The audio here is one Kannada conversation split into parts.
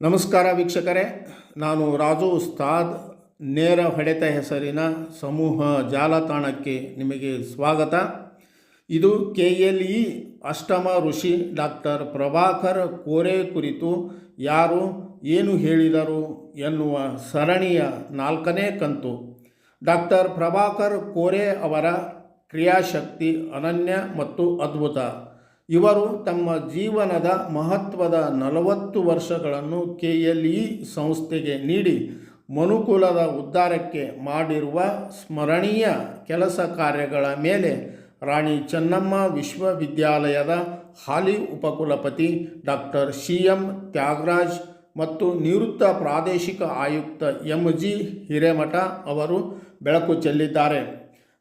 ನಮಸ್ಕಾರ ವೀಕ್ಷಕರೇ, ನಾನು ರಾಜು ಉಸ್ತಾದ್. ನೇರ ಹೊಡೆತ ಹೆಸರಿನ ಸಮೂಹ ಜಾಲತಾಣಕ್ಕೆ ನಿಮಗೆ ಸ್ವಾಗತ. ಇದು KLE ಅಷ್ಟಮ ಋಷಿ ಡಾಕ್ಟರ್ ಪ್ರಭಾಕರ್ ಕೋರೆ ಕುರಿತು ಯಾರು ಏನು ಹೇಳಿದರು ಎನ್ನುವ ಸರಣಿಯ 4ನೇ ಕಂತು. ಡಾಕ್ಟರ್ ಪ್ರಭಾಕರ್ ಕೋರೆ ಅವರ ಕ್ರಿಯಾಶಕ್ತಿ ಅನನ್ಯ ಮತ್ತು ಅದ್ಭುತ. ಇವರು ತಮ್ಮ ಜೀವನದ ಮಹತ್ವದ 40 ವರ್ಷಗಳನ್ನು KLE ಸಂಸ್ಥೆಗೆ ನೀಡಿ ಮನುಕುಲದ ಉದ್ಧಾರಕ್ಕೆ ಮಾಡಿರುವ ಸ್ಮರಣೀಯ ಕೆಲಸ ಕಾರ್ಯಗಳ ಮೇಲೆ ರಾಣಿ ಚೆನ್ನಮ್ಮ ವಿಶ್ವವಿದ್ಯಾಲಯದ ಹಾಲಿ ಉಪಕುಲಪತಿ ಡಾಕ್ಟರ್ CM ತ್ಯಾಗರಾಜ್ ಮತ್ತು ನಿವೃತ್ತ ಪ್ರಾದೇಶಿಕ ಆಯುಕ್ತ MG ಹಿರೇಮಠ ಅವರು ಬೆಳಕು ಚೆಲ್ಲಿದ್ದಾರೆ.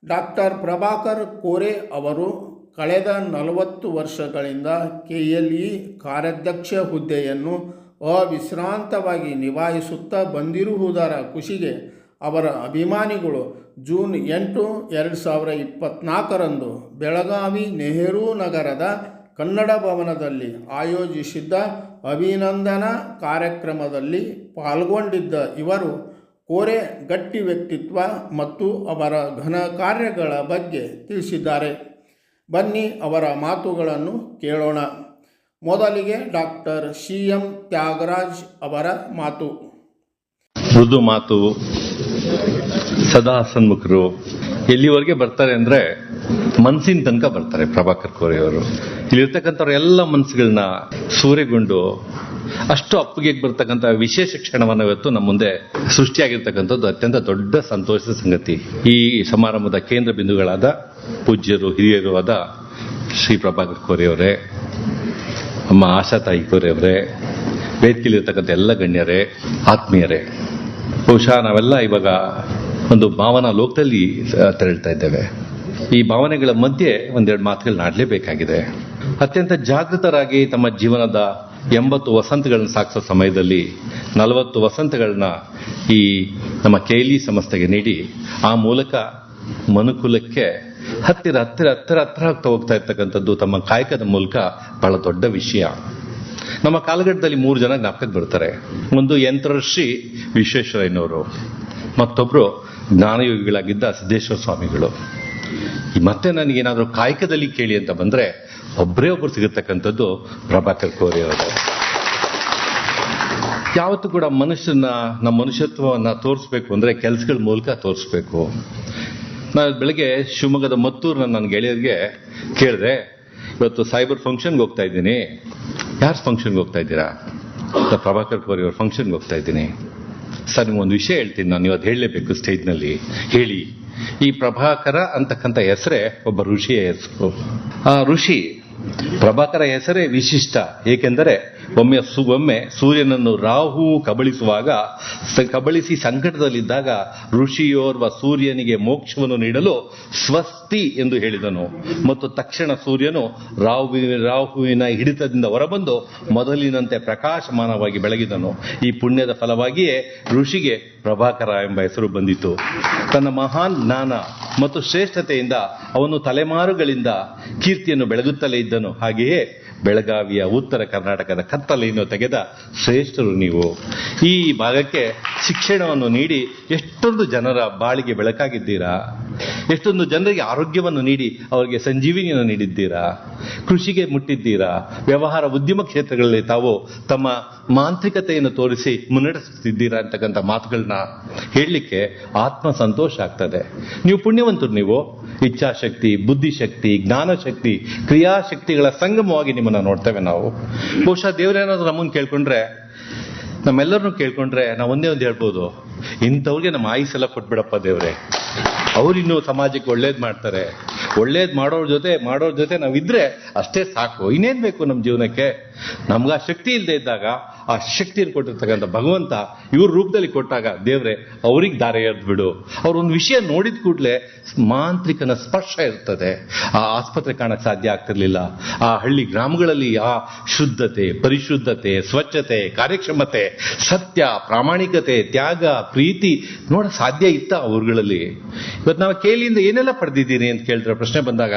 ಡಾಕ್ಟರ್ ಪ್ರಭಾಕರ್ ಕೋರೆ ಅವರು ಕಳೆದ 40 ವರ್ಷಗಳಿಂದ KLE ಕಾರ್ಯಾಧ್ಯಕ್ಷ ಹುದ್ದೆಯನ್ನು ಅವಿಶ್ರಾಂತವಾಗಿ ನಿಭಾಯಿಸುತ್ತಾ ಬಂದಿರುವುದರ ಖುಷಿಗೆ ಅವರ ಅಭಿಮಾನಿಗಳು ಜೂನ್ 8, 2024ರಂದು ಬೆಳಗಾವಿ ನೆಹರು ನಗರದ ಕನ್ನಡ ಭವನದಲ್ಲಿ ಆಯೋಜಿಸಿದ್ದ ಅಭಿನಂದನಾ ಕಾರ್ಯಕ್ರಮದಲ್ಲಿ ಪಾಲ್ಗೊಂಡಿದ್ದ ಇವರು ಕೋರೆ ಗಟ್ಟಿ ವ್ಯಕ್ತಿತ್ವ ಮತ್ತು ಅವರ ಘನ ಕಾರ್ಯಗಳ ಬಗ್ಗೆ ತಿಳಿಸಿದ್ದಾರೆ. ಬನ್ನಿ ಅವರ ಮಾತುಗಳನ್ನು ಕೇಳೋಣ. ಮೊದಲಿಗೆ ಡಾಕ್ಟರ್ CM ತ್ಯಾಗರಾಜ್ ಅವರ ಮಾತು. ಮೃದು ಮಾತು, ಸದಾ ಸನ್ಮುಖರು. ಎಲ್ಲಿವರೆಗೆ ಬರ್ತಾರೆ ಅಂದ್ರೆ ಮನಸ್ಸಿನ ತನಕ ಬರ್ತಾರೆ ಪ್ರಭಾಕರ್ ಕೋರೆ ಅವರು. ಇಲ್ಲಿರ್ತಕ್ಕಂಥವ್ರ ಎಲ್ಲ ಮನಸ್ಸುಗಳನ್ನ ಸೂರೆಗೊಂಡು ಅಷ್ಟು ಅಪ್ಪಗೆ ಬರ್ತಕ್ಕಂಥ ವಿಶೇಷ ಕ್ಷಣವನ್ನು ಇವತ್ತು ನಮ್ಮ ಮುಂದೆ ಸೃಷ್ಟಿಯಾಗಿರ್ತಕ್ಕಂಥದ್ದು ಅತ್ಯಂತ ದೊಡ್ಡ ಸಂತೋಷದ ಸಂಗತಿ. ಈ ಸಮಾರಂಭದ ಕೇಂದ್ರ ಬಿಂದುಗಳಾದ ಪೂಜ್ಯರು ಹಿರಿಯರು ಆದ ಶ್ರೀ ಪ್ರಭಾಕರ್ ಕೋರೆ ಅವರೇ, ಅಮ್ಮ ಆಶಾ ತಾಯಿ ಕೋರೆ ಅವರೇ, ವೇದಿಕೆಯಲ್ಲಿರ್ತಕ್ಕಂಥ ಎಲ್ಲ ಗಣ್ಯರೇ, ಆತ್ಮೀಯರೇ, ಬಹುಶಃ ನಾವೆಲ್ಲ ಇವಾಗ ಒಂದು ಭಾವನಾ ಲೋಕದಲ್ಲಿ ತೆರಳ್ತಾ ಇದ್ದೇವೆ. ಈ ಭಾವನೆಗಳ ಮಧ್ಯೆ ಒಂದೆರಡು ಮಾತುಗಳನ್ನ ಆಡಲೇಬೇಕಾಗಿದೆ. ಅತ್ಯಂತ ಜಾಗೃತರಾಗಿ ತಮ್ಮ ಜೀವನದ 80 ವಸಂತಗಳನ್ನ ಸಾಗಿಸೋ ಸಮಯದಲ್ಲಿ 40 ವಸಂತಗಳನ್ನ ಈ ನಮ್ಮ KLE ಸಂಸ್ಥೆಗೆ ನೀಡಿ ಆ ಮೂಲಕ ಮನುಕುಲಕ್ಕೆ ಹತ್ತಿರ ಆಗ್ತಾ ಹೋಗ್ತಾ ಇರ್ತಕ್ಕಂಥದ್ದು ತಮ್ಮ ಕಾಯಕದ ಮೂಲಕ ಬಹಳ ದೊಡ್ಡ ವಿಷಯ. ನಮ್ಮ ಕಾಲಘಟ್ಟದಲ್ಲಿ 3 ಜನ ಜ್ಞಾಪಕಕ್ಕೆ ಬರ್ತಾರೆ. ಒಂದು ಯಂತ್ರಶ್ರೀ ವಿಶ್ವೇಶ್ವರಯ್ಯನವರು, ಮತ್ತೊಬ್ರು ಜ್ಞಾನಯೋಗಿಗಳಾಗಿದ್ದ ಸಿದ್ದೇಶ್ವರ ಸ್ವಾಮಿಗಳು. ಮತ್ತೆ ನನಗೇನಾದರೂ ಕಾಯಕದಲ್ಲಿ ಕೇಳಿ ಅಂತ ಬಂದ್ರೆ ಒಬ್ಬರೇ ಒಬ್ಬರು ಸಿಗತಕ್ಕಂಥದ್ದು ಪ್ರಭಾಕರ್ ಕೋರೆ ಅವರು. ಯಾವತ್ತೂ ಕೂಡ ನಮ್ಮ ಮನುಷ್ಯತ್ವವನ್ನು ತೋರಿಸ್ಬೇಕು ಅಂದ್ರೆ ಕೆಲಸಗಳ ಮೂಲಕ ತೋರಿಸ್ಬೇಕು. ನಾನು ಬೆಳಗ್ಗೆ ಶಿವಮೊಗ್ಗದ ಮತ್ತೂರಿನ ನನ್ನ ಗೆಳೆಯರಿಗೆ ಕೇಳಿದೆ, ಇವತ್ತು ಸೈಬರ್ ಫಂಕ್ಷನ್ಗೆ ಹೋಗ್ತಾ ಇದ್ದೀನಿ. ಯಾರು ಫಂಕ್ಷನ್ಗೆ ಹೋಗ್ತಾ ಇದ್ದೀರಾ? ಪ್ರಭಾಕರ್ ಕೋರೆ ಅವ್ರ ಫಂಕ್ಷನ್ಗೆ ಹೋಗ್ತಾ ಇದ್ದೀನಿ. ಸರ್, ನಿಮ್ಗೊಂದು ವಿಷಯ ಹೇಳ್ತೀನಿ, ನಾನು ಇವತ್ತು ಹೇಳಲೇಬೇಕು ಸ್ಟೇಜ್ನಲ್ಲಿ. ಹೇಳಿ. ಈ ಪ್ರಭಾಕರ ಅಂತಕ್ಕಂಥ ಹೆಸರೇ ಒಬ್ಬ ಋಷಿಯ ಹೆಸರು. ಆ ಋಷಿ ಪ್ರಭಾಕರ ಹೆಸರೇ ವಿಶಿಷ್ಟ. ಏಕೆಂದರೆ ಒಮ್ಮೆ ಸೂರ್ಯನನ್ನು ರಾಹು ಕಬಳಿಸಿ ಸಂಕಟದಲ್ಲಿದ್ದಾಗ ಋಷಿಯೋರ್ವ ಸೂರ್ಯನಿಗೆ ಮೋಕ್ಷವನ್ನು ನೀಡಲು ಸ್ವಸ್ತಿ ಎಂದು ಹೇಳಿದನು. ಮತ್ತು ತಕ್ಷಣ ಸೂರ್ಯನು ರಾಹುವಿನ ಹಿಡಿತದಿಂದ ಹೊರಬಂದು ಮೊದಲಿನಂತೆ ಪ್ರಕಾಶಮಾನವಾಗಿ ಬೆಳಗಿದನು. ಈ ಪುಣ್ಯದ ಫಲವಾಗಿಯೇ ಋಷಿಗೆ ಪ್ರಭಾಕರ ಎಂಬ ಹೆಸರು ಬಂದಿತು. ತನ್ನ ಮಹಾನ್ ಜ್ಞಾನ ಮತ್ತು ಶ್ರೇಷ್ಠತೆಯಿಂದ ಅವನು ತಲೆಮಾರುಗಳಿಂದ ಕೀರ್ತಿಯನ್ನು ಬೆಳಗುತ್ತಲೇ ಇದ್ದನು. ಹಾಗೆಯೇ ಬೆಳಗಾವಿಯ ಉತ್ತರ ಕರ್ನಾಟಕದ ಕತ್ತಲೆಯನ್ನು ತೆಗೆದ ಶ್ರೇಷ್ಠರು ನೀವು. ಈ ಭಾಗಕ್ಕೆ ಶಿಕ್ಷಣವನ್ನು ನೀಡಿ ಎಷ್ಟೊಂದು ಜನರ ಬಾಳಿಗೆ ಬೆಳಕಾಗಿದ್ದೀರಾ. ಎಷ್ಟೊಂದು ಜನರಿಗೆ ಆರೋಗ್ಯವನ್ನು ನೀಡಿ ಅವರಿಗೆ ಸಂಜೀವಿನಿಯನ್ನು ನೀಡಿದ್ದೀರಾ. ಕೃಷಿಗೆ ಮುಟ್ಟಿದ್ದೀರಾ. ವ್ಯವಹಾರ ಉದ್ಯಮ ಕ್ಷೇತ್ರಗಳಲ್ಲಿ ತಾವು ತಮ್ಮ ಮಾಂತ್ರಿಕತೆಯನ್ನು ತೋರಿಸಿ ಮುನ್ನಡೆಸುತ್ತಿದ್ದೀರಾ ಅಂತಕ್ಕಂಥ ಮಾತುಗಳನ್ನ ಹೇಳಲಿಕ್ಕೆ ಆತ್ಮ ಸಂತೋಷ ಆಗ್ತದೆ. ನೀವು ಪುಣ್ಯವಂತರು. ನೀವು ಇಚ್ಛಾಶಕ್ತಿ, ಬುದ್ಧಿಶಕ್ತಿ, ಜ್ಞಾನಶಕ್ತಿ, ಕ್ರಿಯಾಶಕ್ತಿಗಳ ಸಂಗಮವಾಗಿ ನಿಮ್ಮನ್ನ ನೋಡ್ತೇವೆ ನಾವು. ಬಹುಶಃ ದೇವರೇನಾದ್ರೂ ನಮ್ಮನ್ನು ಕೇಳ್ಕೊಂಡ್ರೆ, ನಮ್ಮೆಲ್ಲರನ್ನು ಕೇಳ್ಕೊಂಡ್ರೆ ನಾವು ಒಂದೇ ಒಂದು ಹೇಳ್ಬೋದು, ಇಂಥವ್ರಿಗೆ ನಮ್ಮ ಆಯುಸ್ಸೆಲ್ಲ ಕೊಟ್ಬಿಡಪ್ಪ ದೇವ್ರೆ. ಅವ್ರಿನ್ನೂ ಸಮಾಜಕ್ಕೆ ಒಳ್ಳೇದು ಮಾಡ್ತಾರೆ. ಒಳ್ಳೇದು ಮಾಡೋರ ಜೊತೆ ನಾವಿದ್ರೆ ಅಷ್ಟೇ ಸಾಕು. ಇನ್ನೇನ್ ಬೇಕು ನಮ್ಮ ಜೀವನಕ್ಕೆ? ನಮ್ಗೆ ಆ ಶಕ್ತಿ ಇಲ್ಲದೆ ಇದ್ದಾಗ ಆ ಶಕ್ತಿಯನ್ನು ಕೊಟ್ಟಿರ್ತಕ್ಕಂಥ ಭಗವಂತ ಇವ್ರ ರೂಪದಲ್ಲಿ ಕೊಟ್ಟಾಗ ದೇವ್ರೆ ಅವ್ರಿಗೆ ದಾರಿ ಎರೆದು ಬಿಡು. ಅವ್ರೊಂದು ವಿಷಯ ನೋಡಿದ ಕೂಡಲೇ ಮಾಂತ್ರಿಕನ ಸ್ಪರ್ಶ ಇರ್ತದೆ. ಆ ಆಸ್ಪತ್ರೆ ಕಾಣಕ್ಕೆ ಸಾಧ್ಯ ಆಗ್ತಿರ್ಲಿಲ್ಲ. ಆ ಹಳ್ಳಿ ಗ್ರಾಮಗಳಲ್ಲಿ ಆ ಶುದ್ಧತೆ, ಪರಿಶುದ್ಧತೆ, ಸ್ವಚ್ಛತೆ, ಕಾರ್ಯಕ್ಷಮತೆ, ಸತ್ಯ, ಪ್ರಾಮಾಣಿಕತೆ, ತ್ಯಾಗ, ಪ್ರೀತಿ ನೋಡಕ್ ಸಾಧ್ಯ ಇತ್ತ ಊರುಗಳಲ್ಲಿ? ಇವತ್ತು ನಾವು KLEಯಿಂದ ಏನೆಲ್ಲ ಪಡೆದಿದ್ದೀರಿ ಅಂತ ಕೇಳಿದ್ರೆ ಪ್ರಶ್ನೆ ಬಂದಾಗ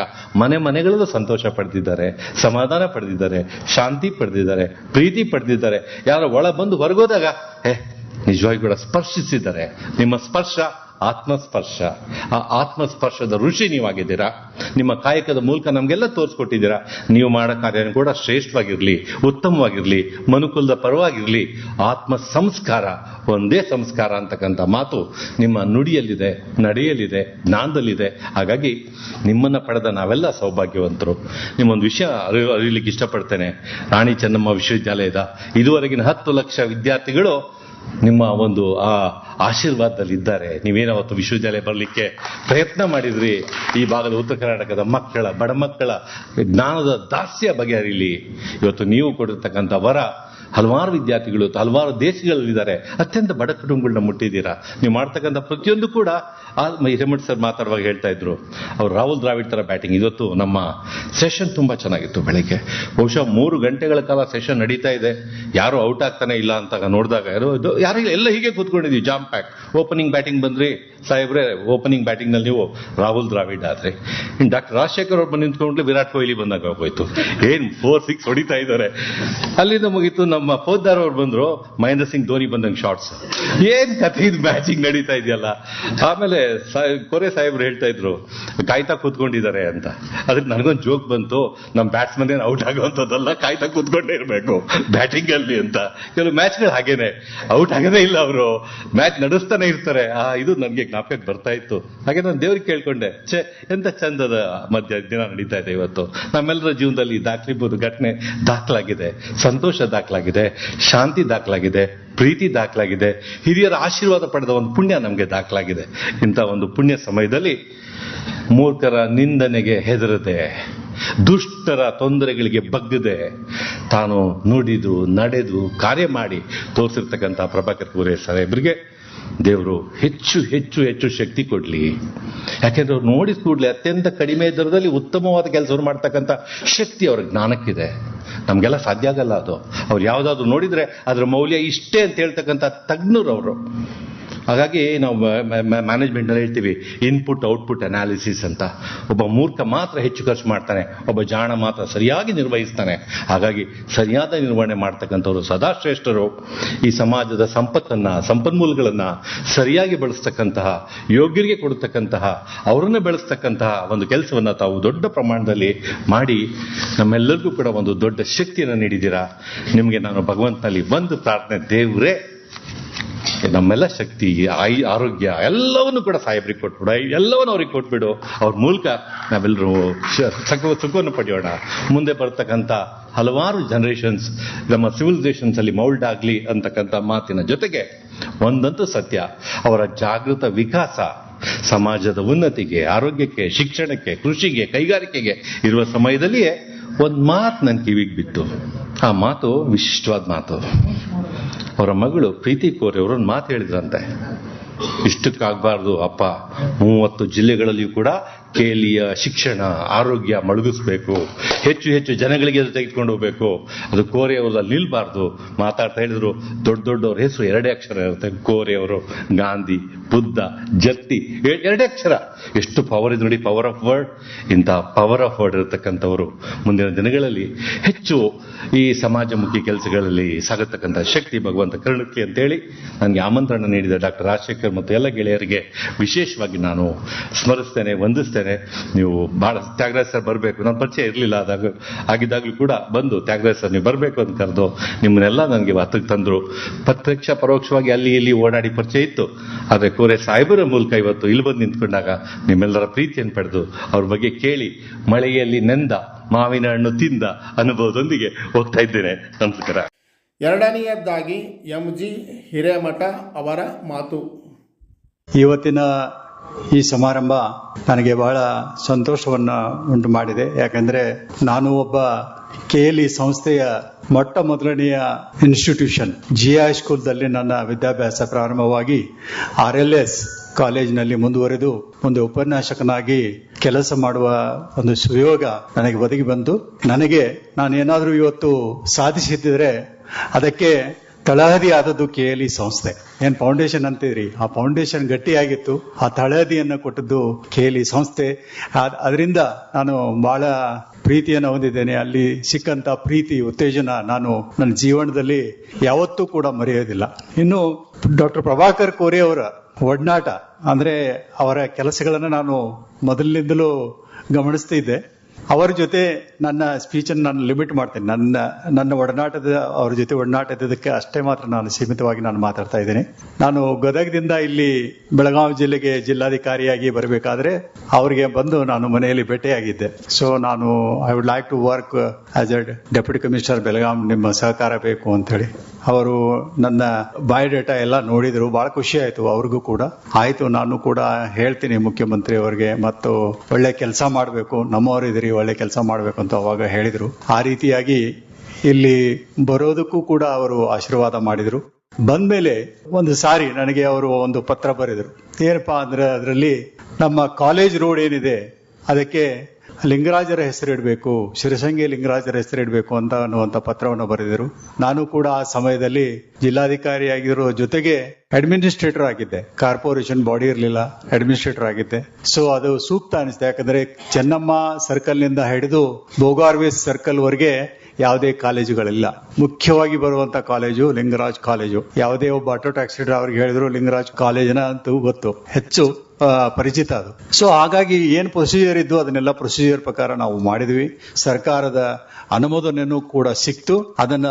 ಮನೆಗಳಲ್ಲೂ ಸಂತೋಷ ಪಡೆದಿದ್ದಾರೆ, ಸಮಾಧಾನ ಪಡೆದಿದ್ದಾರೆ, ಶಾಂತಿ ಪಡೆದಿದ್ದಾರೆ, ಪ್ರೀತಿ ಪಡೆದಿದ್ದಾರೆ. ಯಾರೋ ಒಳ ಬಂದು ಹೊರಗೋದಾಗ ನಿಜವಾಗಿ ಕೂಡ ಸ್ಪರ್ಶಿಸಿದ್ದಾರೆ. ನಿಮ್ಮ ಸ್ಪರ್ಶ ಆತ್ಮಸ್ಪರ್ಶ. ಆ ಆತ್ಮಸ್ಪರ್ಶದ ಋಷಿ ನೀವಾಗಿದ್ದೀರಾ. ನಿಮ್ಮ ಕಾಯಕದ ಮೂಲಕ ನಮಗೆಲ್ಲ ತೋರಿಸ್ಕೊಟ್ಟಿದ್ದೀರಾ. ನೀವು ಮಾಡೋ ಕಾರ್ಯ ಕೂಡ ಶ್ರೇಷ್ಠವಾಗಿರ್ಲಿ, ಉತ್ತಮವಾಗಿರ್ಲಿ, ಮನುಕುಲದ ಪರವಾಗಿರ್ಲಿ. ಆತ್ಮ ಸಂಸ್ಕಾರ ಒಂದೇ ಸಂಸ್ಕಾರ ಅಂತಕ್ಕಂಥ ಮಾತು ನಿಮ್ಮ ನುಡಿಯಲ್ಲಿದೆ, ನಡೆಯಲಿದೆ, ಜ್ಞಾನದಲ್ಲಿದೆ. ಹಾಗಾಗಿ ನಿಮ್ಮನ್ನ ಪಡೆದ ನಾವೆಲ್ಲ ಸೌಭಾಗ್ಯವಂತರು. ನಿಮ್ಮೊಂದು ವಿಷಯ ಅರಿಯಲಿಕ್ಕೆ ಇಷ್ಟಪಡ್ತೇನೆ. ರಾಣಿ ಚೆನ್ನಮ್ಮ ವಿಶ್ವವಿದ್ಯಾಲಯದ ಇದುವರೆಗಿನ 10 ಲಕ್ಷ ವಿದ್ಯಾರ್ಥಿಗಳು ನಿಮ್ಮ ಒಂದು ಆ ಆಶೀರ್ವಾದದಲ್ಲಿ ಇದ್ದಾರೆ. ನೀವೇನಾವತ್ತು ವಿಶ್ವವಿದ್ಯಾಲಯ ಬರಲಿಕ್ಕೆ ಪ್ರಯತ್ನ ಮಾಡಿದ್ರಿ. ಈ ಭಾಗದ ಉತ್ತರ ಕರ್ನಾಟಕದ ಮಕ್ಕಳ, ಬಡ ಮಕ್ಕಳ ಜ್ಞಾನದ ದಾಸ್ಯ ಬಗೆಹರಿಲಿ. ಇವತ್ತು ನೀವು ಕೊಡಿರ್ತಕ್ಕಂಥ ವರ ಹಲವಾರು ವಿದ್ಯಾರ್ಥಿಗಳು ಹಲವಾರು ದೇಶಗಳಲ್ಲಿದ್ದಾರೆ. ಅತ್ಯಂತ ಬಡ ಕುಟುಂಬಗಳನ್ನ ಮುಟ್ಟಿದ್ದೀರಾ. ನೀವು ಮಾಡ್ತಕ್ಕಂಥ ಪ್ರತಿಯೊಂದು ಕೂಡ ಹಿರೇಮಠ ಸರ್ ಮಾತಾಡುವಾಗ ಹೇಳ್ತಾ ಇದ್ರು, ಅವ್ರು ರಾಹುಲ್ ದ್ರಾವಿಡ್ ತರ ಬ್ಯಾಟಿಂಗ್. ಇವತ್ತು ನಮ್ಮ ಸೆಷನ್ ತುಂಬಾ ಚೆನ್ನಾಗಿತ್ತು. ಬೆಳಿಗ್ಗೆ ಬಹುಶಃ 3 ಗಂಟೆಗಳ ಕಾಲ ಸೆಷನ್ ನಡೀತಾ ಇದೆ. ಯಾರು ಔಟ್ ಆಗ್ತಾನೆ ಇಲ್ಲ ಅಂತ ನೋಡಿದಾಗ ಯಾರು ಎಲ್ಲ ಹೀಗೆ ಕೂತ್ಕೊಂಡಿದ್ವಿ, ಜಾಮ್ ಪ್ಯಾಕ್. ಓಪನಿಂಗ್ ಬ್ಯಾಟಿಂಗ್ ಬಂದ್ರಿ ಸಾಹೇಬ್ರೆ, ಓಪನಿಂಗ್ ಬ್ಯಾಟಿಂಗ್ ನಲ್ಲಿ ನೀವು ರಾಹುಲ್ ದ್ರಾವಿಡ್ ಆದ್ರಿ. ಇನ್ನು ಡಾಕ್ಟರ್ ರಾಜಶೇಖರ್ ಅವ್ರು ಬಂದು ನಿಂತ್ಕೊಂಡ್ಲಿ ವಿರಾಟ್ ಕೊಹ್ಲಿ ಬಂದಾಗ ಹೋಗೋಯ್ತು. 4-6 ಹೊಡಿತಾ ಇದ್ದಾರೆ. ಅಲ್ಲಿಂದ ಮುಗಿತು. ನಮ್ಮ ಪೋದ್ದಾರ್ ಅವ್ರು ಬಂದ್ರು, ಮಹೇಂದ್ರ ಸಿಂಗ್ ಧೋನಿ ಬಂದಂಗೆ ಶಾರ್ಟ್ಸ್. ಏನ್ ಕಥೆ ಇದು, ಮ್ಯಾಚಿಂಗ್ ನಡೀತಾ ಇದೆಯಲ್ಲ. ಆಮೇಲೆ ಕೊರೆ ಸಾಹೇಬ್ರು ಹೇಳ್ತಾ ಇದ್ರು ಕಾಯ್ತಾ ಕೂತ್ಕೊಂಡಿದ್ದಾರೆ ಅಂತ. ಅದಕ್ಕೆ ನನಗೊಂದು ಜೋಕ್ ಬಂತು, ನಮ್ಮ ಬ್ಯಾಟ್ಸ್ಮನ್ ಏನು ಔಟ್ ಆಗುವಂಥದ್ದಲ್ಲ, ಕಾಯ್ತಾ ಕೂತ್ಕೊಂಡೇ ಇರಬೇಕು ಬ್ಯಾಟಿಂಗ್ ಅಲ್ಲಿ ಅಂತ. ಕೆಲವು ಮ್ಯಾಚ್ಗಳು ಹಾಗೇನೆ ಔಟ್ ಆಗದೇ ಇಲ್ಲ, ಅವರು ಮ್ಯಾಚ್ ನಡೆಸ್ತಾನೆ ಇರ್ತಾರೆ. ಇದು ನನಗೆ ಜ್ಞಾಪಕಕ್ಕೆ ಬರ್ತಾ ಇತ್ತು. ಹಾಗೆ ನಾನು ದೇವ್ರಿಗೆ ಕೇಳ್ಕೊಂಡೆ, ಎಂತ ಚಂದದ ಮಧ್ಯ ದಿನ ನಡೀತಾ ಇದೆ ಇವತ್ತು. ನಮ್ಮೆಲ್ಲರ ಜೀವನದಲ್ಲಿ ದಾಖಲಿಬಹುದು ಘಟನೆ ದಾಖಲಾಗಿದೆ, ಸಂತೋಷ ದಾಖಲಾಗಿದೆ, ಶಾಂತಿ ದಾಖಲಾಗಿದೆ, ಪ್ರೀತಿ ದಾಖಲಾಗಿದೆ, ಹಿರಿಯರ ಆಶೀರ್ವಾದ ಪಡೆದ ಒಂದು ಪುಣ್ಯ ನಮಗೆ ದಾಖಲಾಗಿದೆ. ಇಂಥ ಒಂದು ಪುಣ್ಯ ಸಮಯದಲ್ಲಿ ಮೂರ್ಖರ ನಿಂದನೆಗೆ ಹೆದರದೆ, ದುಷ್ಟರ ತೊಂದರೆಗಳಿಗೆ ಬಗ್ಗದೆ, ತಾನು ನುಡಿದು ನಡೆದು ಕಾರ್ಯ ಮಾಡಿ ತೋರಿಸಿರ್ತಕ್ಕಂಥ ಪ್ರಭಾಕರ್ ಕೋರೆ ಸಾಹೇಬ್ರಿಗೆ ದೇವರು ಹೆಚ್ಚು ಹೆಚ್ಚು ಹೆಚ್ಚು ಶಕ್ತಿ ಕೊಡ್ಲಿ. ಯಾಕೆಂದ್ರೆ ಅವ್ರು ನೋಡಿದ ಕೂಡಲೇ ಅತ್ಯಂತ ಕಡಿಮೆ ದರದಲ್ಲಿ ಉತ್ತಮವಾದ ಕೆಲಸವನ್ನು ಮಾಡ್ತಕ್ಕಂಥ ಶಕ್ತಿ ಅವ್ರ ಜ್ಞಾನಕ್ಕಿದೆ. ನಮ್ಗೆಲ್ಲ ಸಾಧ್ಯ ಆಗಲ್ಲ ಅದು. ಅವ್ರು ಯಾವ್ದಾದ್ರು ನೋಡಿದ್ರೆ ಅದ್ರ ಮೌಲ್ಯ ಇಷ್ಟೇ ಅಂತ ಹೇಳ್ತಕ್ಕಂಥ ತಜ್ಞರು ಅವರು. ಹಾಗಾಗಿ ನಾವು ಮ್ಯಾನೇಜ್ಮೆಂಟ್ ನಲ್ಲಿ ಹೇಳ್ತೀವಿ ಇನ್ಪುಟ್ ಔಟ್ಪುಟ್ ಅನಾಲಿಸಿಸ್ ಅಂತ. ಒಬ್ಬ ಮೂರ್ಖ ಮಾತ್ರ ಹೆಚ್ಚು ಖರ್ಚು ಮಾಡ್ತಾನೆ, ಒಬ್ಬ ಜಾಣ ಮಾತ್ರ ಸರಿಯಾಗಿ ನಿರ್ವಹಿಸ್ತಾನೆ. ಹಾಗಾಗಿ ಸರಿಯಾದ ನಿರ್ವಹಣೆ ಮಾಡ್ತಕ್ಕಂಥವ್ರು ಸದಾ ಶ್ರೇಷ್ಠರು. ಈ ಸಮಾಜದ ಸಂಪತ್ತನ್ನ, ಸಂಪನ್ಮೂಲಗಳನ್ನ ಸರಿಯಾಗಿ ಬಳಸ್ತಕ್ಕಂತಹ, ಯೋಗ್ಯರಿಗೆ ಕೊಡತಕ್ಕಂತಹ, ಅವರನ್ನು ಬೆಳೆಸ್ತಕ್ಕಂತಹ ಒಂದು ಕೆಲಸವನ್ನ ತಾವು ದೊಡ್ಡ ಪ್ರಮಾಣದಲ್ಲಿ ಮಾಡಿ ನಮ್ಮೆಲ್ಲರಿಗೂ ಕೂಡ ಒಂದು ದೊಡ್ಡ ಶಕ್ತಿಯನ್ನು ನೀಡಿದ್ದೀರಾ. ನಿಮಗೆ ನಾನು ಭಗವಂತನಲ್ಲಿ ಒಂದು ಪ್ರಾರ್ಥನೆ, ದೇವರೇ ನಮ್ಮೆಲ್ಲ ಶಕ್ತಿ, ಆರೋಗ್ಯ ಎಲ್ಲವನ್ನು ಕೂಡ ಸಾಹೇಬ್ರಿಗೆ ಕೊಟ್ಬಿಡು, ಎಲ್ಲವನ್ನು ಅವ್ರಿಗೆ ಕೊಟ್ಬಿಡು. ಅವ್ರ ಮೂಲಕ ನಾವೆಲ್ಲರೂ ಸುಖವನ್ನು ಪಡೆಯೋಣ. ಮುಂದೆ ಬರ್ತಕ್ಕಂಥ ಹಲವಾರು ಜನರೇಷನ್ಸ್ ನಮ್ಮ ಸಿವಿಲೈಸೇಷನ್ಸ್ ಅಲ್ಲಿ ಮೌಲ್ಡ್ ಆಗಲಿ ಅಂತಕ್ಕಂಥ ಮಾತಿನ ಜೊತೆಗೆ ಒಂದಂತೂ ಸತ್ಯ, ಅವರ ಜಾಗೃತ ವಿಕಾಸ ಸಮಾಜದ ಉನ್ನತಿಗೆ, ಆರೋಗ್ಯಕ್ಕೆ, ಶಿಕ್ಷಣಕ್ಕೆ, ಕೃಷಿಗೆ, ಕೈಗಾರಿಕೆಗೆ ಇರುವ ಸಮಯದಲ್ಲಿಯೇ ಒಂದು ಮಾತು ನನ್ನ ಕಿವಿಗೆ ಬಿತ್ತು. ಆ ಮಾತು ವಿಶಿಷ್ಟವಾದ ಮಾತು. ಅವರ ಮಗಳು ಪ್ರೀತಿ ಕೋರೆ ಅವರೊಂದು ಮಾತು ಹೇಳಿದ್ರಂತೆ, ಇಷ್ಟಕ್ಕಾಗಬಾರ್ದು ಅಪ್ಪ, 30 ಜಿಲ್ಲೆಗಳಲ್ಲಿಯೂ ಕೂಡ ಕೇಲಿಯ ಶಿಕ್ಷಣ, ಆರೋಗ್ಯ ಮಳಗಿಸ್ಬೇಕು, ಹೆಚ್ಚು ಹೆಚ್ಚು ಜನಗಳಿಗೆ ಅದು ತೆಗೆದುಕೊಂಡು ಹೋಗ್ಬೇಕು. ಅದು ಕೋರೆ ಅವರಲ್ಲಿ ನಿಲ್ಬಾರ್ದು. ಮಾತಾಡ್ತಾ ಹೇಳಿದ್ರು, ದೊಡ್ಡ ದೊಡ್ಡವ್ರ ಹೆಸರು 2 ಅಕ್ಷರ ಇರುತ್ತೆ. ಕೋರೆ ಅವರು, ಗಾಂಧಿ, ಬುದ್ಧ, ಜತ್ತಿ, 2 ಅಕ್ಷರ. ಎಷ್ಟು ಪವರ್ ಇದೆ ನೋಡಿ, ಪವರ್ ಆಫ್ ವರ್ಡ್. ಇಂಥ ಪವರ್ ಆಫ್ ವರ್ಡ್ ಇರತಕ್ಕಂಥವರು ಮುಂದಿನ ದಿನಗಳಲ್ಲಿ ಹೆಚ್ಚು ಈ ಸಮಾಜಮುಖಿ ಕೆಲಸಗಳಲ್ಲಿ ಸಾಗತಕ್ಕಂಥ ಶಕ್ತಿ ಭಗವಂತ ಕರುಣಿಸಲಿ ಅಂತೇಳಿ ನನಗೆ ಆಮಂತ್ರಣ ನೀಡಿದ ಡಾಕ್ಟರ್ ರಾಜಶೇಖರ್ ಮತ್ತು ಎಲ್ಲ ಗೆಳೆಯರಿಗೆ ವಿಶೇಷವಾಗಿ ನಾನು ಸ್ಮರಿಸ್ತೇನೆ, ವಂದಿಸ್ತೇನೆ. ನೀವು ಬಹಳ ತ್ಯಾಗರಾಜ್ ಸರ್ ಬರಬೇಕು, ನನ್ನ ಪರಿಚಯ ಇರಲಿಲ್ಲ ಆಗಿದ್ದಾಗಲೂ ಕೂಡ ಬಂದು ತ್ಯಾಗರಾಜ್ ಸರ್ ನೀವು ಬರಬೇಕು ಅಂತ ಕರೆದು ನಿಮ್ಮನ್ನೆಲ್ಲ ನನಗೆ ಹತ್ತಿಗೆ ತಂದ್ರು. ಪ್ರತ್ಯಕ್ಷ ಪರೋಕ್ಷವಾಗಿ ಅಲ್ಲಿ ಇಲ್ಲಿ ಓಡಾಡಿ ಪರಿಚಯ ಇತ್ತು. ಆದರೆ ಕೋರೆ ಸಾಹೇಬರ ಮೂಲಕ ಇವತ್ತು ಇಲ್ಲಿ ಬಂದು ನಿಂತ್ಕೊಂಡಾಗ ನಿಮ್ಮೆಲ್ಲರ ಪ್ರೀತಿಯನ್ನು ಪಡೆದು ಅವ್ರ ಬಗ್ಗೆ ಕೇಳಿ ಮಳೆಯಲ್ಲಿ ನೆಂದ ಮಾವಿನ ಹಣ್ಣು ತಿಂದ ಅನುಭವದೊಂದಿಗೆ ಹೋಗ್ತಾ ಇದ್ದೇನೆ. ನಮಸ್ಕಾರ. ಎರಡನೆಯದ್ದಾಗಿ MG ಹಿರೇಮಠ ಅವರ ಮಾತು. ಇವತ್ತಿನ ಈ ಸಮಾರಂಭ ನನಗೆ ಬಹಳ ಸಂತೋಷವನ್ನು ಉಂಟು ಮಾಡಿದೆ. ಯಾಕಂದ್ರೆ ನಾನು ಒಬ್ಬ KLE ಸಂಸ್ಥೆಯ ಮೊಟ್ಟ ಮೊದಲನೆಯ ಇನ್ಸ್ಟಿಟ್ಯೂಷನ್ GI ಸ್ಕೂಲ್ದಲ್ಲಿ ನನ್ನ ವಿದ್ಯಾಭ್ಯಾಸ ಪ್ರಾರಂಭವಾಗಿ RLS ಕಾಲೇಜಿನಲ್ಲಿ ಮುಂದುವರೆದು ಒಂದು ಉಪನ್ಯಾಸಕನಾಗಿ ಕೆಲಸ ಮಾಡುವ ಒಂದು ಸುಯೋಗ ನನಗೆ ಒದಗಿ ಬಂತು. ನಾನೇನಾದರೂ ಇವತ್ತು ಸಾಧಿಸಿದ್ರೆ ಅದಕ್ಕೆ ತಳಹದಿ ಆದದ್ದು KLE ಸಂಸ್ಥೆ. ಏನ್ ಫೌಂಡೇಶನ್ ಅಂತಿದ್ರಿ, ಆ ಫೌಂಡೇಶನ್ ಗಟ್ಟಿಯಾಗಿತ್ತು. ಆ ತಳಹದಿಯನ್ನು ಕೊಟ್ಟದ್ದು KLE ಸಂಸ್ಥೆ. ಅದರಿಂದ ನಾನು ಬಹಳ ಪ್ರೀತಿಯನ್ನು ಹೊಂದಿದ್ದೇನೆ. ಅಲ್ಲಿ ಸಿಕ್ಕಂತ ಪ್ರೀತಿ ಉತ್ತೇಜನ ನಾನು ನನ್ನ ಜೀವನದಲ್ಲಿ ಯಾವತ್ತೂ ಕೂಡ ಮರೆಯೋದಿಲ್ಲ. ಇನ್ನು ಡಾಕ್ಟರ್ ಪ್ರಭಾಕರ್ ಕೋರೆ ಅವರ ಒಡನಾಟ ಅಂದ್ರೆ ಅವರ ಕೆಲಸಗಳನ್ನು ನಾನು ಮೊದಲಿನಿಂದಲೂ ಗಮನಿಸ್ತಿದ್ದೆ. ಅವರ ಜೊತೆ ನನ್ನ ಸ್ಪೀಚನ್ನು ನಾನು ಲಿಮಿಟ್ ಮಾಡ್ತೇನೆ. ನನ್ನ ಒಡನಾಟದ ಅವ್ರ ಜೊತೆ ಒಡನಾಟದಕ್ಕೆ ಅಷ್ಟೇ ಮಾತ್ರ ನಾನು ಸೀಮಿತವಾಗಿ ನಾನು ಮಾತಾಡ್ತಾ ಇದ್ದೇನೆ. ನಾನು ಗದಗದಿಂದ ಇಲ್ಲಿ ಬೆಳಗಾವಿ ಜಿಲ್ಲೆಗೆ ಜಿಲ್ಲಾಧಿಕಾರಿಯಾಗಿ ಬರಬೇಕಾದ್ರೆ ಅವರಿಗೆ ಬಂದು ನಾನು ಮನೆಯಲ್ಲಿ ಭೇಟಿಯಾಗಿದ್ದೆ. ಸೊ ನಾನು I would like to work as a deputy commissioner Belgaum, ನಿಮ್ಮ ಸಹಕಾರ ಬೇಕು ಅಂತ ಹೇಳಿ. ಅವರು ನನ್ನ ಬಯೋಡೇಟಾ ಎಲ್ಲ ನೋಡಿದ್ರು, ಬಹಳ ಖುಷಿ ಆಯ್ತು ಅವ್ರಿಗೂ ಕೂಡ. ಆಯ್ತು, ನಾನು ಕೂಡ ಹೇಳ್ತೀನಿ ಮುಖ್ಯಮಂತ್ರಿ ಅವರಿಗೆ, ಮತ್ತು ಒಳ್ಳೆ ಕೆಲಸ ಮಾಡಬೇಕು, ನಮ್ಮವರಿದ್ದೀರಿ, ಒಳ್ಳೆ ಕೆಲಸ ಮಾಡಬೇಕು ಅಂತ ಅವಾಗ ಹೇಳಿದ್ರು. ಆ ರೀತಿಯಾಗಿ ಇಲ್ಲಿ ಬರೋದಕ್ಕೂ ಕೂಡ ಅವರು ಆಶೀರ್ವಾದ ಮಾಡಿದ್ರು. ಬಂದ್ಮೇಲೆ ಒಂದು ಸಾರಿ ನನಗೆ ಅವರು ಒಂದು ಪತ್ರ ಬರೆದರು. ಏನಪ್ಪಾ ಅಂದ್ರೆ ಅದರಲ್ಲಿ ನಮ್ಮ ಕಾಲೇಜ್ ರೋಡ್ ಏನಿದೆ ಅದಕ್ಕೆ ಲಿಂಗರಾಜರ ಹೆಸರಿಡಬೇಕು, ಶಿರಸಂಗಿ ಲಿಂಗರಾಜರ ಹೆಸರಿಡಬೇಕು ಅಂತ ಅನ್ನುವಂಥ ಪತ್ರವನ್ನು ಬರೆದಿದ್ರು. ನಾನು ಕೂಡ ಆ ಸಮಯದಲ್ಲಿ ಜಿಲ್ಲಾಧಿಕಾರಿ ಆಗಿರೋ ಜೊತೆಗೆ ಅಡ್ಮಿನಿಸ್ಟ್ರೇಟರ್ ಆಗಿದ್ದೆ. ಕಾರ್ಪೊರೇಷನ್ ಬಾಡಿ ಇರಲಿಲ್ಲ, ಅಡ್ಮಿನಿಸ್ಟ್ರೇಟರ್ ಆಗಿದ್ದೆ. ಸೊ ಅದು ಸೂಕ್ತ ಅನಿಸ್ತೆ. ಯಾಕಂದ್ರೆ ಚೆನ್ನಮ್ಮ ಸರ್ಕಲ್ ನಿಂದ ಹಿಡಿದು ಬೋಗಾರ್ವೇಸ್ ಸರ್ಕಲ್ ವರೆಗೆ ಯಾವುದೇ ಕಾಲೇಜುಗಳಿಲ್ಲ. ಮುಖ್ಯವಾಗಿ ಬರುವಂತ ಕಾಲೇಜು ಲಿಂಗರಾಜ್ ಕಾಲೇಜು. ಯಾವುದೇ ಒಬ್ಬ ಆಟೋ ಟ್ಯಾಕ್ಸಿ ಅವ್ರಿಗೆ ಹೇಳಿದ್ರು ಲಿಂಗರಾಜ್ ಕಾಲೇಜಿನ ಅಂತೂ ಗೊತ್ತು, ಹೆಚ್ಚು ಪರಿಚಿತ ಅದು. ಸೊ ಹಾಗಾಗಿ ಏನ್ ಪ್ರೊಸೀಜರ್ ಇದ್ದು ಅದನ್ನೆಲ್ಲ ಪ್ರೊಸೀಜರ್ ಪ್ರಕಾರ ನಾವು ಮಾಡಿದ್ವಿ. ಸರ್ಕಾರದ ಅನುಮೋದನೆಯೂ ಕೂಡ ಸಿಕ್ತು. ಅದನ್ನ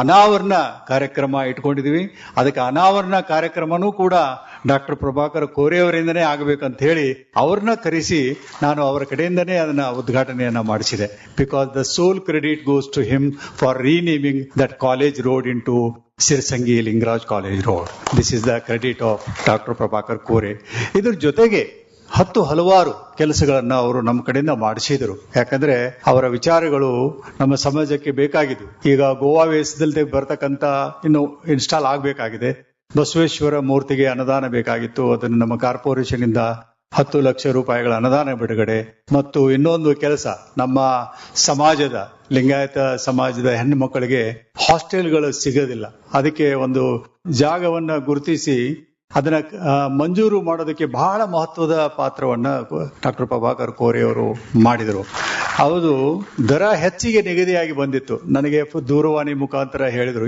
ಅನಾವರಣ ಕಾರ್ಯಕ್ರಮ ಇಟ್ಕೊಂಡಿದ್ವಿ. ಅದಕ್ಕೆ ಅನಾವರಣ ಕಾರ್ಯಕ್ರಮನೂ ಕೂಡ ಡಾಕ್ಟರ್ ಪ್ರಭಾಕರ್ ಕೋರೆ ಅವರಿಂದನೇ ಆಗಬೇಕಂತ ಹೇಳಿ ಅವ್ರನ್ನ ಕರೆಸಿ ನಾನು ಅವರ ಕಡೆಯಿಂದನೇ ಅದನ್ನ ಉದ್ಘಾಟನೆಯನ್ನ ಮಾಡಿಸಿದೆ. Because the sole credit goes to him for renaming that college road into Shirasangi Lingaraj college road. This is the credit of doctor Prabhakar Kore. ಇದ್ರ ಜೊತೆಗೆ ಹಲವಾರು ಕೆಲಸಗಳನ್ನ ಅವರು ನಮ್ಮ ಕಡೆಯಿಂದ ಮಾಡಿಸಿದರು. ಯಾಕಂದ್ರೆ ಅವರ ವಿಚಾರಗಳು ನಮ್ಮ ಸಮಾಜಕ್ಕೆ ಬೇಕಾಗಿದ್ದು. ಈಗ ಗೋವಾ ವೇಷದಲ್ಲಿ ಬರ್ತಕ್ಕಂತ ಇನ್ನು ಇನ್ಸ್ಟಾಲ್ ಆಗಬೇಕಾಗಿದೆ. ಬಸವೇಶ್ವರ ಮೂರ್ತಿಗೆ ಅನುದಾನ ಬೇಕಾಗಿತ್ತು. ಅದನ್ನು ನಮ್ಮ ಕಾರ್ಪೊರೇಷನ್ ಇಂದ 10 ಲಕ್ಷ ರೂಪಾಯಿಗಳ ಅನುದಾನ ಬಿಡುಗಡೆ. ಮತ್ತು ಇನ್ನೊಂದು ಕೆಲಸ, ನಮ್ಮ ಸಮಾಜದ ಲಿಂಗಾಯತ ಸಮಾಜದ ಹೆಣ್ಣು ಮಕ್ಕಳಿಗೆ ಹಾಸ್ಟೆಲ್ಗಳು ಸಿಗೋದಿಲ್ಲ. ಅದಕ್ಕೆ ಒಂದು ಜಾಗವನ್ನ ಗುರುತಿಸಿ ಅದನ್ನ ಮಂಜೂರು ಮಾಡೋದಕ್ಕೆ ಬಹಳ ಮಹತ್ವದ ಪಾತ್ರವನ್ನ ಡಾಕ್ಟರ್ ಪ್ರಭಾಕರ್ ಕೋರೆ ಅವರು ಮಾಡಿದರು. ಹೌದು, ದರ ಹೆಚ್ಚಿಗೆ ನಿಗದಿಯಾಗಿ ಬಂದಿತ್ತು. ನನಗೆ ದೂರವಾಣಿ ಮುಖಾಂತರ ಹೇಳಿದ್ರು,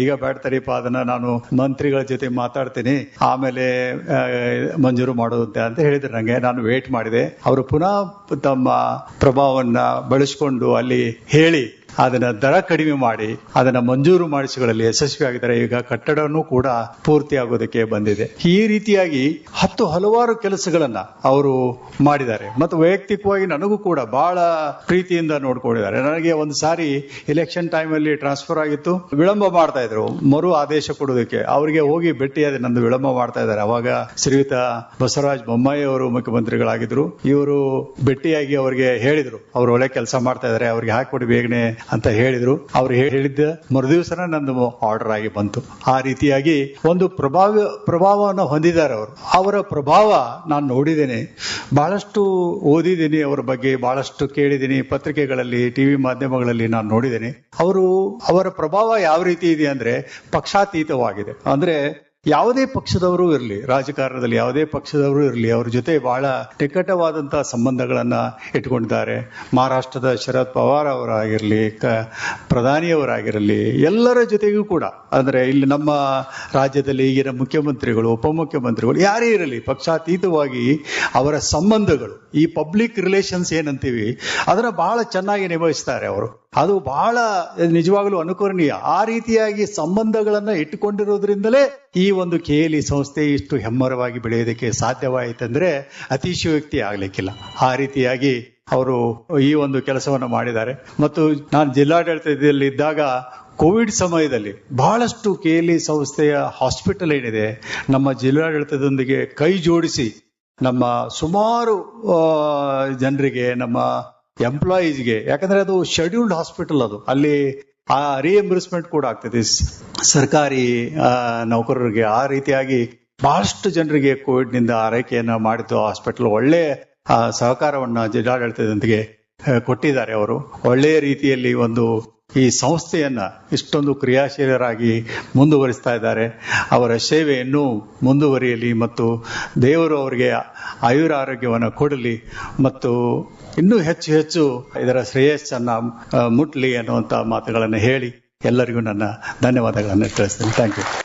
ಈಗ ಬೇಡ್ತಾರಿಪ್ಪ, ಅದನ್ನ ನಾನು ಮಂತ್ರಿಗಳ ಜೊತೆ ಮಾತಾಡ್ತೀನಿ, ಆಮೇಲೆ ಮಂಜೂರು ಮಾಡೋದಂತೆ ಅಂತ ಹೇಳಿದ್ರು. ನಂಗೆ ನಾನು ವೇಟ್ ಮಾಡಿದೆ. ಅವರು ಪುನಃ ತಮ್ಮ ಪ್ರಭಾವವನ್ನ ಬಳಸಿಕೊಂಡು ಅಲ್ಲಿ ಹೇಳಿ ಅದನ್ನ ದರ ಕಡಿಮೆ ಮಾಡಿ ಅದನ್ನ ಮಂಜೂರು ಮಾಡಿಸಿಗಳಲ್ಲಿ ಯಶಸ್ವಿ ಆಗಿದ್ದಾರೆ. ಈಗ ಕಟ್ಟಡನೂ ಕೂಡ ಪೂರ್ತಿ ಆಗೋದಕ್ಕೆ ಬಂದಿದೆ. ಈ ರೀತಿಯಾಗಿ ಹಲವಾರು ಕೆಲಸಗಳನ್ನ ಅವರು ಮಾಡಿದ್ದಾರೆ. ಮತ್ತು ವೈಯಕ್ತಿಕವಾಗಿ ನನಗೂ ಕೂಡ ಬಹಳ ಪ್ರೀತಿಯಿಂದ ನೋಡ್ಕೊಂಡಿದ್ದಾರೆ. ನನಗೆ ಒಂದು ಸಾರಿ ಎಲೆಕ್ಷನ್ ಟೈಮ್ ಅಲ್ಲಿ ಟ್ರಾನ್ಸ್ಫರ್ ಆಗಿತ್ತು, ವಿಳಂಬ ಮಾಡ್ತಾ ಇದ್ರು ಮರು ಆದೇಶ ಕೊಡೋದಕ್ಕೆ. ಅವರಿಗೆ ಹೋಗಿ ಭೇಟಿಯಾದ, ನಂದು ವಿಳಂಬ ಮಾಡ್ತಾ ಇದ್ದಾರೆ. ಅವಾಗ ಶ್ರೀಯುತ ಬಸವರಾಜ ಬೊಮ್ಮಾಯಿ ಅವರು ಮುಖ್ಯಮಂತ್ರಿಗಳಾಗಿದ್ರು. ಇವರು ಭೇಟಿಯಾಗಿ ಅವರಿಗೆ ಹೇಳಿದ್ರು, ಅವ್ರು ಒಳ್ಳೆ ಕೆಲಸ ಮಾಡ್ತಾ ಇದಾರೆ, ಅವ್ರಿಗೆ ಹಾಕೊಡಿ ಬೇಗನೆ ಅಂತ ಹೇಳಿದ್ರು. ಅವ್ರು ಹೇಳಿದ್ದ ಮರುದಿವಸನ ನಂದು ಆರ್ಡರ್ ಆಗಿ ಬಂತು. ಆ ರೀತಿಯಾಗಿ ಒಂದು ಪ್ರಭಾವವನ್ನು ಹೊಂದಿದ್ದಾರೆ ಅವರು. ಅವರ ಪ್ರಭಾವ ನಾನು ನೋಡಿದ್ದೇನೆ, ಬಹಳಷ್ಟು ಓದಿದ್ದೀನಿ, ಅವರ ಬಗ್ಗೆ ಬಹಳಷ್ಟು ಕೇಳಿದ್ದೀನಿ, ಪತ್ರಿಕೆಗಳಲ್ಲಿ, ಟಿವಿ ಮಾಧ್ಯಮಗಳಲ್ಲಿ ನಾನು ನೋಡಿದ್ದೇನೆ. ಅವರ ಪ್ರಭಾವ ಯಾವ ರೀತಿ ಇದೆ ಅಂದ್ರೆ ಪಕ್ಷಾತೀತವಾಗಿದೆ. ಅಂದ್ರೆ ಯಾವುದೇ ಪಕ್ಷದವರು ಇರಲಿ, ರಾಜಕಾರಣದಲ್ಲಿ ಯಾವುದೇ ಪಕ್ಷದವರು ಇರಲಿ, ಅವ್ರ ಜೊತೆ ಬಹಳ ನಿಕಟವಾದಂತಹ ಸಂಬಂಧಗಳನ್ನ ಇಟ್ಕೊಂಡಿದ್ದಾರೆ. ಮಹಾರಾಷ್ಟ್ರದ ಶರದ್ ಪವಾರ್ ಅವರಾಗಿರಲಿ, ಪ್ರಧಾನಿಯವರಾಗಿರಲಿ, ಎಲ್ಲರ ಜೊತೆಗೂ ಕೂಡ, ಅಂದ್ರೆ ಇಲ್ಲಿ ನಮ್ಮ ರಾಜ್ಯದಲ್ಲಿ ಈಗಿನ ಮುಖ್ಯಮಂತ್ರಿಗಳು, ಉಪಮುಖ್ಯಮಂತ್ರಿಗಳು ಯಾರೇ ಇರಲಿ, ಪಕ್ಷಾತೀತವಾಗಿ ಅವರ ಸಂಬಂಧಗಳು, ಈ ಪಬ್ಲಿಕ್ ರಿಲೇಷನ್ಸ್ ಏನಂತೀವಿ, ಅದನ್ನ ಬಹಳ ಚೆನ್ನಾಗಿ ನಿಭಾಯಿಸ್ತಾರೆ ಅವರು. ಅದು ಬಹಳ ನಿಜವಾಗಲೂ ಅನುಕರಣೀಯ. ಆ ರೀತಿಯಾಗಿ ಸಂಬಂಧಗಳನ್ನ ಇಟ್ಟುಕೊಂಡಿರೋದ್ರಿಂದಲೇ ಈ ಒಂದು KLE ಸಂಸ್ಥೆ ಇಷ್ಟು ಹೆಮ್ಮರವಾಗಿ ಬೆಳೆಯೋದಕ್ಕೆ ಸಾಧ್ಯವಾಯಿತಂದ್ರೆ ಅತಿಶಯೋಕ್ತಿ ಆಗ್ಲಿಕ್ಕಿಲ್ಲ. ಆ ರೀತಿಯಾಗಿ ಅವರು ಈ ಒಂದು ಕೆಲಸವನ್ನು ಮಾಡಿದ್ದಾರೆ. ಮತ್ತು ನಾನು ಜಿಲ್ಲಾಡಳಿತದಲ್ಲಿ ಇದ್ದಾಗ ಕೋವಿಡ್ ಸಮಯದಲ್ಲಿ ಬಹಳಷ್ಟು KLE ಸಂಸ್ಥೆಯ ಹಾಸ್ಪಿಟಲ್ ಏನಿದೆ, ನಮ್ಮ ಜಿಲ್ಲಾಡಳಿತದೊಂದಿಗೆ ಕೈ ಜೋಡಿಸಿ ನಮ್ಮ ಸುಮಾರು ಜನರಿಗೆ, ನಮ್ಮ ಎಂಪ್ಲಾಯೀಸ್ಗೆ, ಯಾಕಂದ್ರೆ ಅದು ಶೆಡ್ಯೂಲ್ಡ್ ಹಾಸ್ಪಿಟಲ್, ಅದು ಅಲ್ಲಿ ಆ ರಿಎಂಬರ್ಸ್ಮೆಂಟ್ ಕೂಡ ಆಗ್ತದೆ ಸರ್ಕಾರಿ ನೌಕರರಿಗೆ. ಆ ರೀತಿಯಾಗಿ ಬಹಳಷ್ಟು ಜನರಿಗೆ ಕೋವಿಡ್ ನಿಂದ ಆರೈಕೆಯನ್ನ ಮಾಡಿದ್ದು ಹಾಸ್ಪಿಟಲ್. ಒಳ್ಳೆ ಸಹಕಾರವನ್ನ ಜಿಲ್ಲಾಡಳಿತದೊಂದಿಗೆ ಕೊಟ್ಟಿದ್ದಾರೆ ಅವರು. ಒಳ್ಳೆಯ ರೀತಿಯಲ್ಲಿ ಒಂದು ಈ ಸಂಸ್ಥೆಯನ್ನ ಇಷ್ಟೊಂದು ಕ್ರಿಯಾಶೀಲರಾಗಿ ಮುಂದುವರಿಸ್ತಾ ಇದ್ದಾರೆ. ಅವರ ಸೇವೆ ಇನ್ನೂ ಮುಂದುವರಿಯಲಿ ಮತ್ತು ದೇವರು ಅವರಿಗೆ ಆಯುರ ಆರೋಗ್ಯವನ್ನು ಕೊಡಲಿ. ಮತ್ತು ಇನ್ನೂ ಹೆಚ್ಚು ಹೆಚ್ಚು ಇದರ ಶ್ರೇಯಸ್ಸನ್ನ ಮುಟ್ಲಿ ಅನ್ನುವಂತ ಮಾತುಗಳನ್ನು ಹೇಳಿ ಎಲ್ಲರಿಗೂ ನನ್ನ ಧನ್ಯವಾದಗಳನ್ನು ತಿಳಿಸ್ತೇನೆ. Thank you.